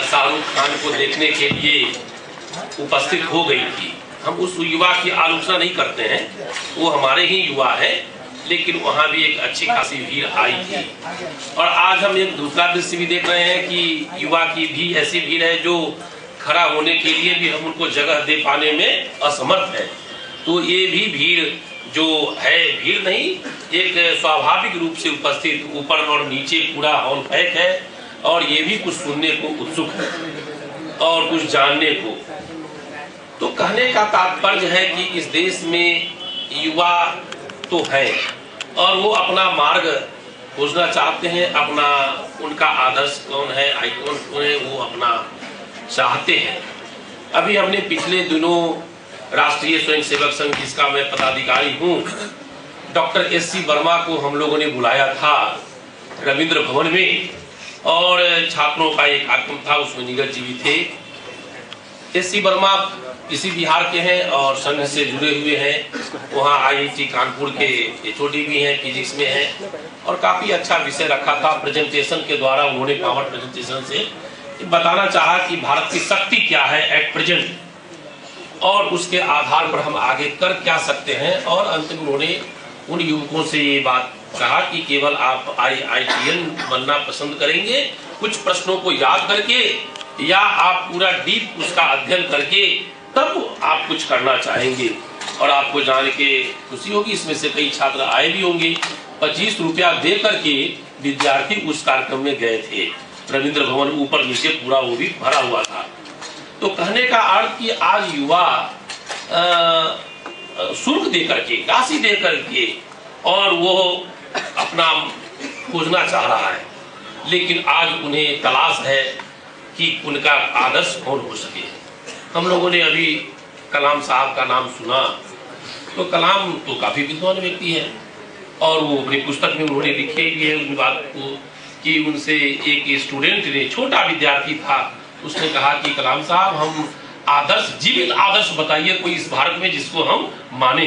शाहरुख खान को देखने के लिए उपस्थित हो गई थी। हम उस युवा की आलोचना नहीं करते हैं, वो हमारे ही युवा है, लेकिन वहाँ भी एक अच्छी खासी भीड़ आई थी। और आज हम एक दूसरा दृश्य भी देख रहे हैं कि युवा की भी ऐसी भीड़ है जो खड़ा होने के लिए भी हम उनको जगह दे पाने में असमर्थ है। तो ये भी भीड़ जो है, भीड़ नहीं, एक स्वाभाविक रूप से उपस्थित ऊपर और नीचे पूरा हॉल पैक है और ये भी कुछ सुनने को उत्सुक है और कुछ जानने को। तो कहने का तात्पर्य है कि इस देश में युवा तो है और वो अपना मार्ग खोजना चाहते हैं, अपना उनका आदर्श कौन है, आइकॉन कौन है, वो अपना चाहते हैं। अभी हमने पिछले दिनों राष्ट्रीय स्वयंसेवक संघ, जिसका मैं पदाधिकारी हूँ, डॉक्टर एस.सी. वर्मा को हम लोगों ने बुलाया था रविंद्र भवन में और छात्रों का एक कार्यक्रम था, उसमें नीरज जी भी थे। एस.सी. वर्मा इसी बिहार के हैं और संघ से जुड़े हुए हैं। वहाँ IIT कानपुर के HOD भी हैं, फिजिक्स में हैं और काफ़ी अच्छा विषय रखा था। प्रेजेंटेशन के द्वारा उन्होंने पावर प्रेजेंटेशन से बताना चाहा कि भारत की शक्ति क्या है एट प्रेजेंट और उसके आधार पर हम आगे कर क्या सकते हैं। और अंत में उन्होंने उन युवकों से ये बात कहा कि केवल आप IITian बनना पसंद करेंगे कुछ प्रश्नों को याद करके, या आप पूरा डीप उसका अध्ययन करके तब आप कुछ करना चाहेंगे। और आपको जान के खुशी होगी, इसमें से कई छात्र आए भी होंगे। 25 रुपया दे करके विद्यार्थी उस कार्यक्रम में गए थे। रविंद्र भवन ऊपर नीचे पूरा वो भी भरा हुआ था। तो कहने का अर्थ कि आज युवा शुल्क दे करके, राशि दे करके और वो अपना खोजना चाह रहा है, लेकिन आज उन्हें तलाश है कि उनका आदर्श कौन हो सके। हम लोगों ने अभी कलाम साहब का नाम सुना, तो कलाम तो काफी विद्वान व्यक्ति है और वो अपनी पुस्तक में उन्होंने लिखे भी है उन बात को कि उनसे एक स्टूडेंट ने, छोटा विद्यार्थी था, उसने कहा कि कलाम साहब हम आदर्श, जीवित आदर्श बताइए कोई इस भारत में जिसको हम माने।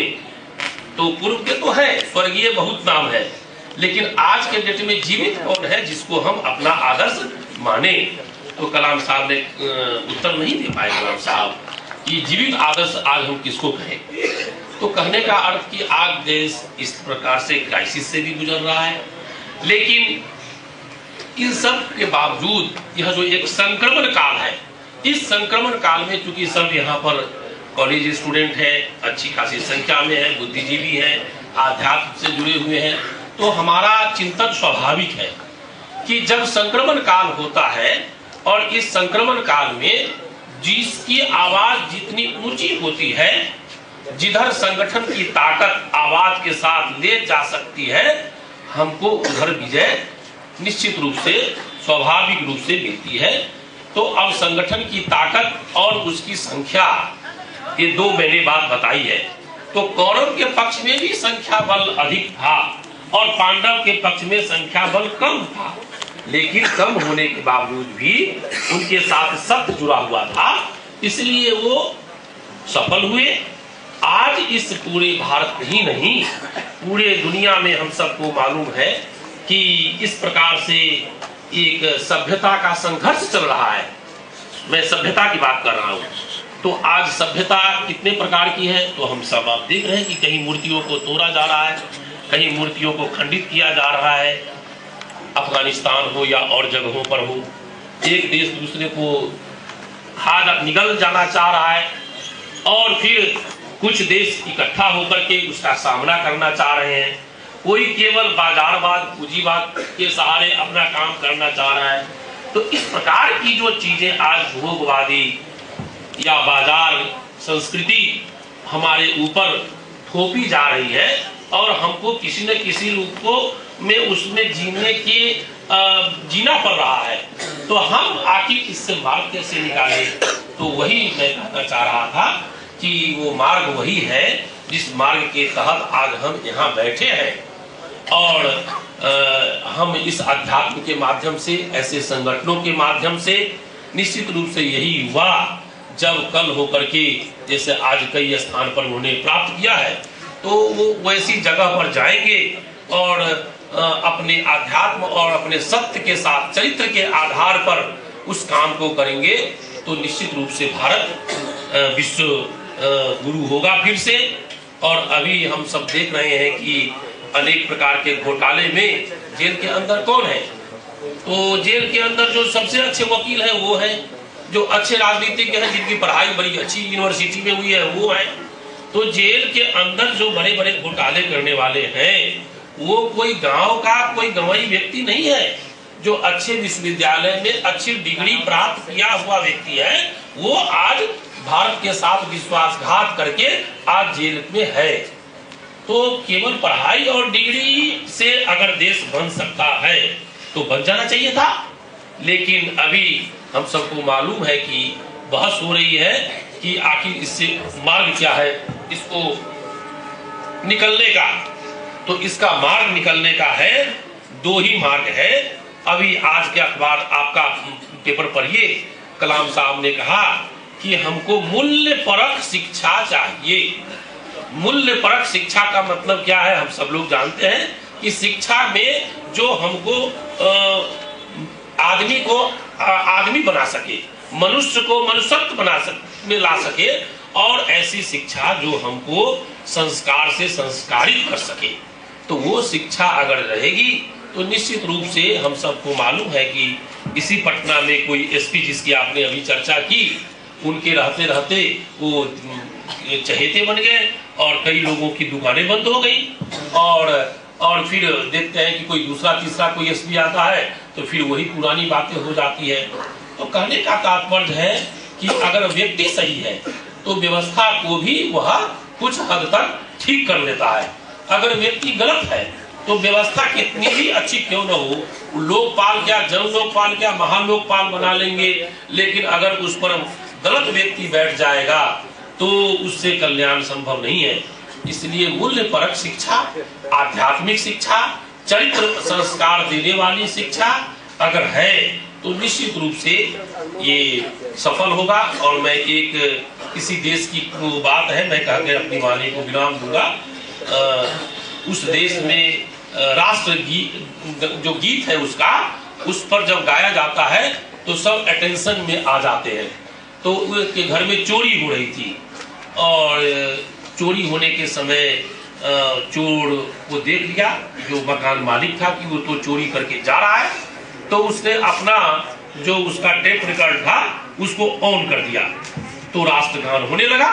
तो पूर्व के तो है, स्वर्गीय बहुत नाम है, लेकिन आज के डेट में जीवित कौन है जिसको हम अपना आदर्श माने। तो कलाम साहब ने उत्तर नहीं दे पाए। कलाम साहब कि जीवित आदर्श आज हम किसको कहें। तो कहने का अर्थ कि आज देश इस प्रकार से क्राइसिस से भी गुजर रहा है, लेकिन इन सब के बावजूद यह जो एक संक्रमण काल है, इस संक्रमण काल में चूंकि सब यहाँ पर कॉलेज स्टूडेंट है, अच्छी खासी संख्या में है, बुद्धिजीवी है, आध्यात्म से जुड़े हुए हैं, तो हमारा चिंतन स्वाभाविक है कि जब संक्रमण काल होता है और इस संक्रमण काल में जिसकी आवाज जितनी ऊंची होती है, जिधर संगठन की ताकत आवाज के साथ ले जा सकती है, हमको उधर विजय निश्चित रूप से, स्वाभाविक रूप से मिलती है। तो अब संगठन की ताकत और उसकी संख्या, ये दो मैंने बात बताई है। तो कौरव के पक्ष में भी संख्या बल अधिक था और पांडव के पक्ष में संख्या बल कम था, लेकिन कम होने के बावजूद भी उनके साथ सत्य जुड़ा हुआ था, इसलिए वो सफल हुए। आज इस पूरे भारत ही नहीं, पूरे दुनिया में हम सबको मालूम है कि इस प्रकार से एक सभ्यता का संघर्ष चल रहा है। मैं सभ्यता की बात कर रहा हूँ। तो आज सभ्यता कितने प्रकार की है, तो हम सब आप देख रहे हैं कि कहीं मूर्तियों को तोड़ा जा रहा है, कहीं मूर्तियों को खंडित किया जा रहा है। अफगानिस्तान हो या और जगहों पर हो, एक देश दूसरे को खा निगल जाना चाह रहा है और फिर कुछ देश इकट्ठा होकर के उसका सामना करना चाह रहे हैं। कोई केवल बाजारवाद, पूंजीवाद के सहारे अपना काम करना चाह रहा है। तो इस प्रकार की जो चीजें आज भोगवादी या बाजार संस्कृति हमारे ऊपर थोपी जा रही है और हमको किसी न किसी रूप को में उसमें जीना पड़ रहा है, तो हम आखिर इससे मार्ग कैसे निकाले। तो वही मैं कहना चाह रहा था कि वो मार्ग वही है जिस मार्ग के तहत आज हम यहाँ बैठे हैं और हम इस अध्यात्म के माध्यम से, ऐसे संगठनों के माध्यम से, निश्चित रूप से यही युवा जब कल होकर के, जैसे आज कई स्थान पर उन्होंने प्राप्त किया है, तो वो वैसी जगह पर जाएंगे और अपने आध्यात्म और अपने सत्य के साथ, चरित्र के आधार पर उस काम को करेंगे तो निश्चित रूप से भारत विश्व गुरु होगा फिर से। और अभी हम सब देख रहे हैं कि अनेक प्रकार के घोटाले में जेल के अंदर कौन है, तो जेल के अंदर जो सबसे अच्छे वकील है वो है, जो अच्छे राजनीतिज्ञ हैं जिनकी पढ़ाई बड़ी अच्छी यूनिवर्सिटी में हुई है वो है। तो जेल के अंदर जो बड़े बड़े घोटाले करने वाले हैं वो कोई गांव का कोई गंवाई व्यक्ति नहीं है। जो अच्छे विश्वविद्यालय में अच्छी डिग्री प्राप्त किया हुआ व्यक्ति है वो आज भारत के साथ विश्वासघात करके आज जेल में है। तो केवल पढ़ाई और डिग्री से अगर देश बन सकता है तो बन जाना चाहिए था, लेकिन अभी हम सबको मालूम है कि बहस हो रही है कि आखिर इससे मार्ग क्या है इसको निकलने का। तो इसका मार्ग निकलने का है, दो ही मार्ग है। अभी आज के अखबार आपका पेपर पढ़िए, कलाम साहब ने कहा कि हमको मूल्य परक शिक्षा चाहिए। मूल्य परक शिक्षा का मतलब क्या है, हम सब लोग जानते हैं कि शिक्षा में जो हमको आदमी को आदमी बना सके, मनुष्य को मनुष्यत्व में ला सके, और ऐसी शिक्षा जो हमको संस्कार से संस्कारित कर सके। तो वो शिक्षा अगर रहेगी तो निश्चित रूप से हम सबको मालूम है कि इसी पटना में कोई एसपी जिसकी आपने अभी चर्चा की, उनके रहते रहते वो चहेते बन गए और कई लोगों की दुकानें बंद हो गई। और फिर देखते हैं कि कोई दूसरा तीसरा कोई एसपी आता है तो फिर वही पुरानी बातें हो जाती है। तो कहने का तात्पर्य है कि अगर व्यक्ति सही है तो व्यवस्था को भी वह कुछ हद तक ठीक कर लेता है। अगर व्यक्ति गलत है तो व्यवस्था कितनी भी अच्छी क्यों न हो, लोकपाल क्या, जन लोकपाल क्या, महालोकपाल बना लेंगे, लेकिन अगर उस पर गलत व्यक्ति बैठ जाएगा तो उससे कल्याण संभव नहीं है। इसलिए मूल्य परक शिक्षा, आध्यात्मिक शिक्षा, चरित्र संस्कार देने वाली शिक्षा अगर है तो निश्चित रूप से ये सफल होगा। और मैं एक किसी देश की बात है, मैं कहकर अपनी वाणी को विराम दूंगा। उस देश में राष्ट्र गीत जो गीत है उसका, उस पर जब गाया जाता है तो सब अटेंशन में आ जाते हैं। तो उसके घर में चोरी हो रही थी और चोरी होने के समय चोर को देख लिया जो मकान मालिक था कि वो तो चोरी करके जा रहा है, तो उसने अपना जो उसका टेप रिकॉर्ड था उसको ऑन कर दिया, तो राष्ट्रगान होने लगा।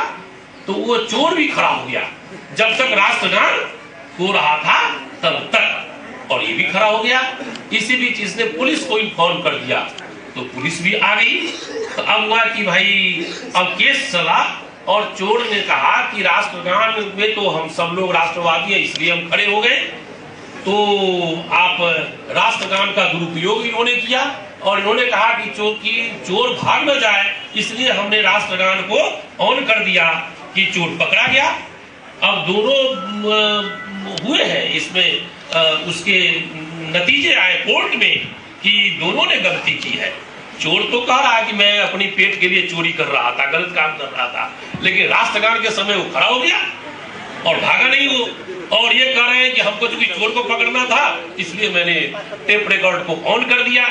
तो वो चोर भी खड़ा हो गया, जब तक राष्ट्रगान हो रहा था तब तक, और ये भी खड़ा हो गया। इसी बीच इसने पुलिस को इन्फॉर्म कर दिया, तो पुलिस भी आ गई। तो अब हुआ कि भाई अब केस चला और चोर ने कहा कि राष्ट्रगान में तो हम सब लोग राष्ट्रवादी हैं इसलिए हम खड़े हो गए, तो आप राष्ट्रगान का दुरुपयोग इन्होंने किया और इन्होंने कहा कि चोर भाग न जाए इसलिए हमने राष्ट्रगान को ऑन कर दिया कि चोर पकड़ा गया। अब दोनों हुए हैं इसमें उसके नतीजे आए कोर्ट में कि दोनों ने गलती की है। चोर तो कह रहा है कि मैं अपनी पेट के लिए चोरी कर रहा था, गलत काम कर रहा था, लेकिन राष्ट्रगान के समय वो खड़ा हो गया और भागा नहीं वो, और ये कह रहे हैं कि हमको चूंकि चोर को पकड़ना था इसलिए मैंने टेप रिकॉर्ड को ऑन कर दिया।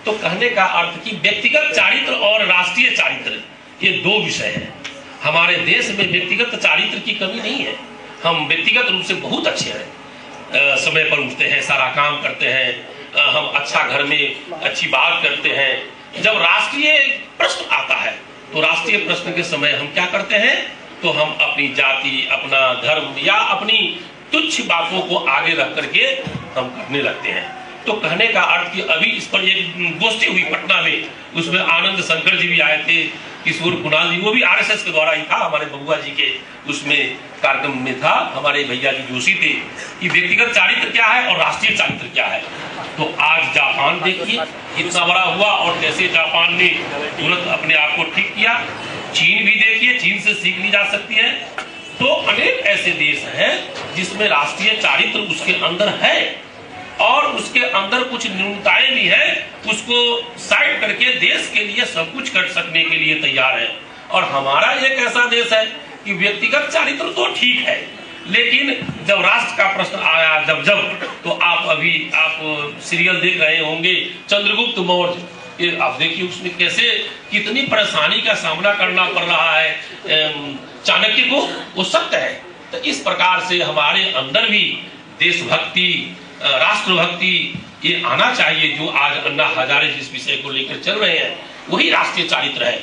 तो कहने का अर्थ कि व्यक्तिगत चारित्र और राष्ट्रीय चारित्र ये दो विषय है। हमारे देश में व्यक्तिगत चारित्र की कमी नहीं है, हम व्यक्तिगत रूप से बहुत अच्छे हैं, समय पर उठते हैं, सारा काम करते हैं, हम अच्छा घर में अच्छी बात करते हैं। जब राष्ट्रीय प्रश्न आता है तो राष्ट्रीय प्रश्न के समय हम क्या करते हैं, तो हम अपनी जाति, अपना धर्म या अपनी तुच्छ बातों को आगे रख करके हम करने लगते हैं। तो कहने का अर्थ कि अभी इस पर एक गोष्ठी हुई पटना में, उसमें आनंद शंकर जी भी आए थे, किशोर कुणाल जी, वो भी आरएसएस के द्वारा ही था, हमारे बबुआ जी के उसमें कार्यक्रम में था, हमारे भैया जी जोशी थे कि व्यक्तिगत चारित्र क्या है और राष्ट्रीय चारित्र क्या है। तो आज जापान देखिए इतना बड़ा हुआ और कैसे जापान ने तुरंत अपने आप को ठीक किया। चीन भी देखिए, चीन से सीख ली जा सकती है। तो अनेक ऐसे देश हैं जिसमें राष्ट्रीय चारित्र उसके अंदर है और उसके अंदर कुछ न्यूनताएं भी है, उसको साइड करके देश के लिए सब कुछ कर सकने के लिए तैयार है। और हमारा एक ऐसा देश है कि व्यक्तिगत चारित्र तो ठीक है, लेकिन जब राष्ट्र का प्रश्न आया जब तो आप सीरियल देख रहे होंगे चंद्रगुप्त मौर्य, ये आप देखिए उसमें कैसे कितनी परेशानी का सामना करना पड़ रहा है चाणक्य को, वो सत्य है। तो इस प्रकार से हमारे अंदर भी देशभक्ति, राष्ट्रभक्ति ये आना चाहिए। जो आज अन्ना हजारे जिस विषय को लेकर चल रहे हैं वही राष्ट्रीय चारित्र है।